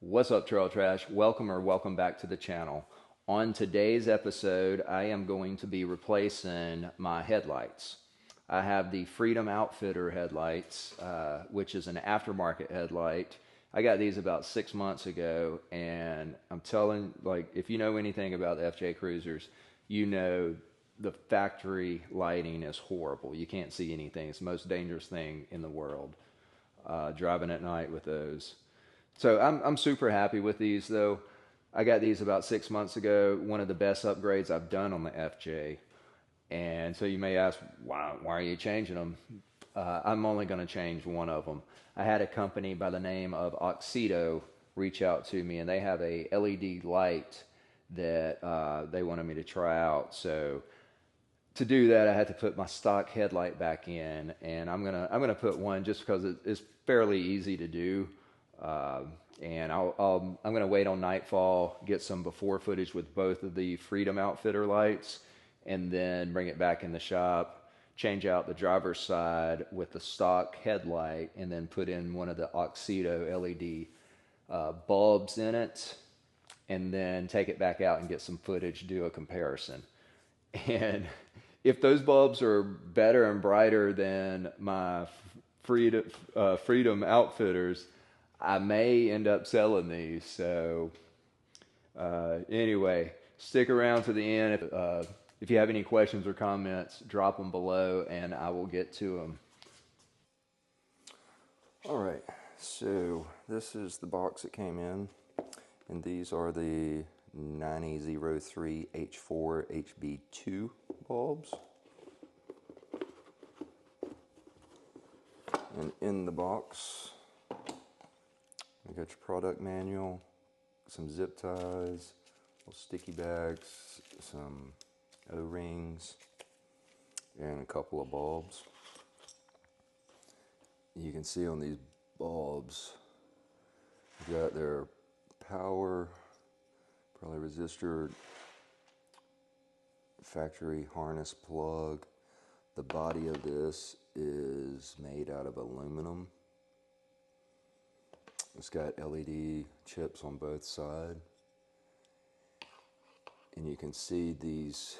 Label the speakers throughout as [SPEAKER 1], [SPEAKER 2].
[SPEAKER 1] What's up, Trail Trash? Welcome back to the channel. On today's episode, I am going to be replacing my headlights. I have the Freedom Outfitter headlights, which is an aftermarket headlight. I got these about 6 months ago, and I'm telling, if you know anything about the FJ Cruisers, you know the factory lighting is horrible. You can't see anything. It's the most dangerous thing in the world, driving at night with those. So I'm super happy with these though. I got these about 6 months ago. One of the best upgrades I've done on the FJ. And so you may ask, why are you changing them? I'm only going to change one of them. I had a company by the name of AUXITO reach out to me, and they have a LED light that they wanted me to try out. So to do that, I had to put my stock headlight back in, and I'm gonna put one just because it's fairly easy to do. And I'm going to wait on nightfall, get some before footage with both of the Freedom Outfitter lights, and then bring it back in the shop, change out the driver's side with the stock headlight, and then put in one of the AUXITO LED bulbs in it, and then take it back out and get some footage, do a comparison. And if those bulbs are better and brighter than my Freedom Outfitters, I may end up selling these. So anyway, stick around to the end. If you have any questions or comments, drop them below and I will get to them. All right, so this is the box that came in, and these are the 9003 H4 HB2 bulbs. And in the box, you got your product manual, some zip ties, little sticky bags, some O-rings, and a couple of bulbs. You can see on these bulbs, you got their power, probably resistor, factory harness plug. The body of this is made out of aluminum. It's got LED chips on both sides. And you can see these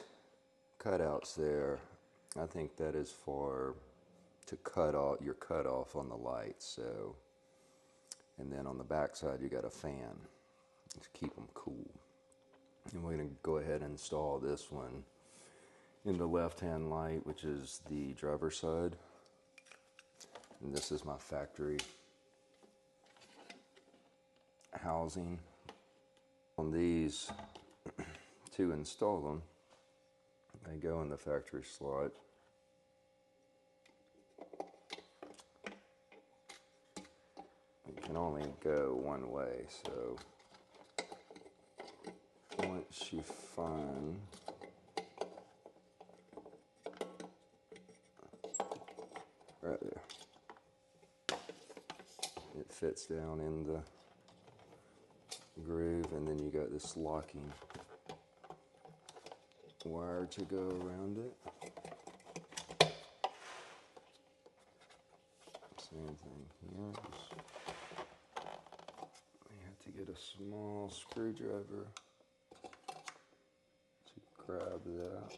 [SPEAKER 1] cutouts there. I think that is to cut off your cutoff on the lights. So, and then on the back side you got a fan to keep them cool. And we're going to go ahead and install this one in the left-hand light, which is the driver's side. And this is my factory housing. On these, to install them, they go in the factory slot. You can only go one way, so once you find right there, it fits down in the groove, and then you got this locking wire to go around it. Same thing here. You have to get a small screwdriver to grab that.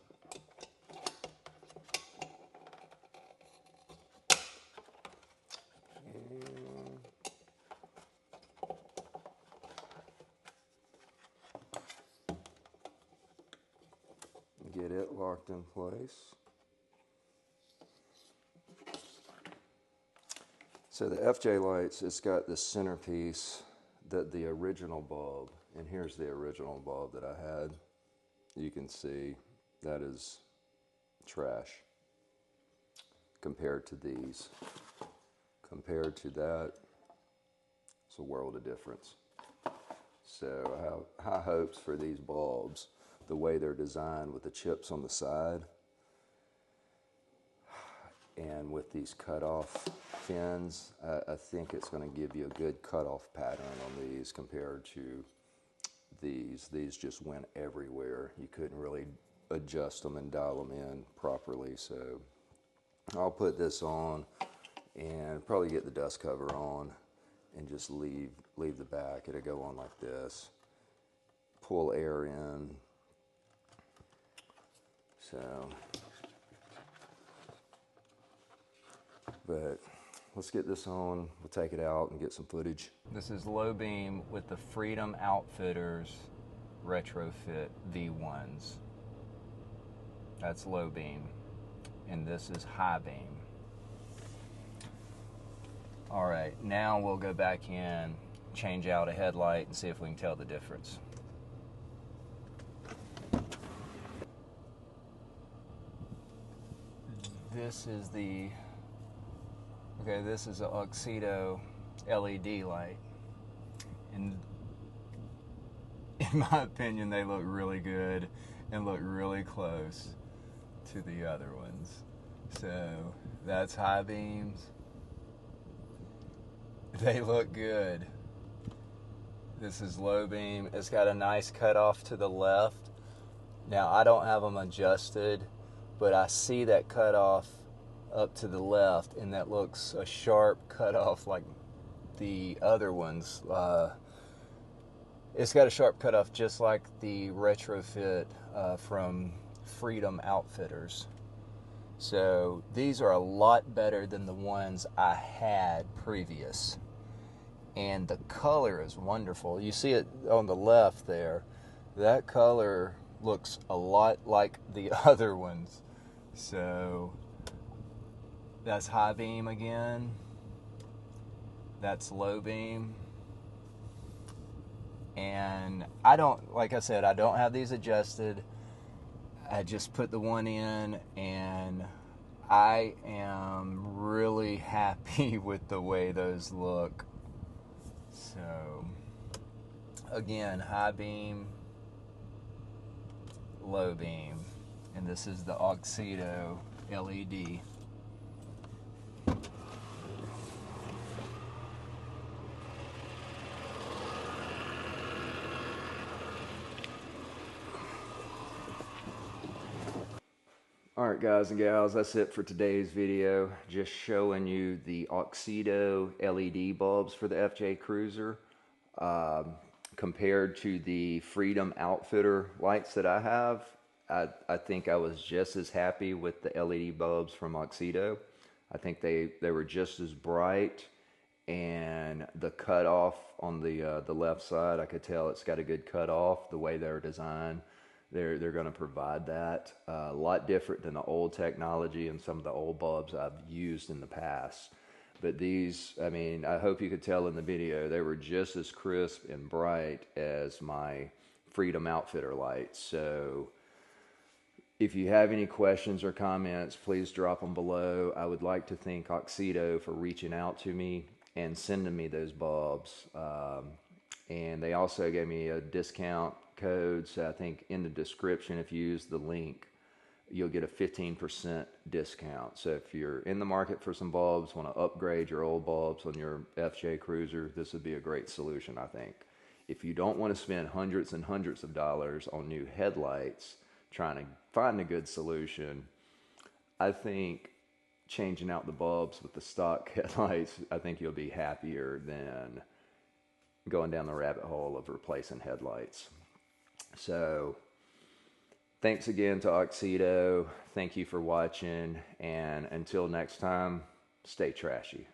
[SPEAKER 1] Get it locked in place. So the FJ lights, it's got the centerpiece that the original bulb, and here's the original bulb that I had. You can see that is trash compared to these. Compared to that, it's a world of difference. So I have high hopes for these bulbs. The way they're designed with the chips on the side and with these cutoff fins, I think it's going to give you a good cutoff pattern on these compared to these. These just went everywhere. You couldn't really adjust them and dial them in properly. So I'll put this on and probably get the dust cover on and just leave the back. It'll go on like this. Pull air in. So, but let's get this on. We'll take it out and get some footage. This is low beam with the Freedom Outfitters Retrofit V1s. That's low beam. And this is high beam. All right, now we'll go back in, change out a headlight, and see if we can tell the difference. This is the, okay, this is an AUXITO LED light. And in my opinion, they look really good and look really close to the other ones. So that's high beams. They look good. This is low beam. It's got a nice cutoff to the left. Now I don't have them adjusted, but I see that cutoff up to the left, and that looks a sharp cutoff like the other ones. It's got a sharp cutoff just like the retrofit from Freedom Outfitters. So these are a lot better than the ones I had previous. And the color is wonderful. You see it on the left there. That color looks a lot like the other ones. So that's high beam again. That's low beam. And I don't, like I said, I don't have these adjusted. I just put the one in, and I am really happy with the way those look. So again, high beam, low beam, and this is the AUXITO LED. Alright guys and gals, that's it for today's video. Just showing you the AUXITO LED bulbs for the FJ Cruiser compared to the Freedom Outfitter lights that I have. I think I was just as happy with the LED bulbs from AUXITO. I think they were just as bright, and the cutoff on the left side, I could tell it's got a good cutoff the way they're designed. They're going to provide that. A lot different than the old technology and some of the old bulbs I've used in the past. But these, I mean, I hope you could tell in the video, they were just as crisp and bright as my Freedom Outfitter lights. So if you have any questions or comments, please drop them below. I would like to thank AUXITO for reaching out to me and sending me those bulbs. And they also gave me a discount code, so I think in the description, if you use the link, you'll get a 15% discount. So if you're in the market for some bulbs, want to upgrade your old bulbs on your FJ Cruiser, this would be a great solution, I think. If you don't want to spend hundreds and hundreds of dollars on new headlights trying to find a good solution, I think changing out the bulbs with the stock headlights, I think you'll be happier than going down the rabbit hole of replacing headlights. So thanks again to AUXITO. Thank you for watching, and until next time, stay trashy.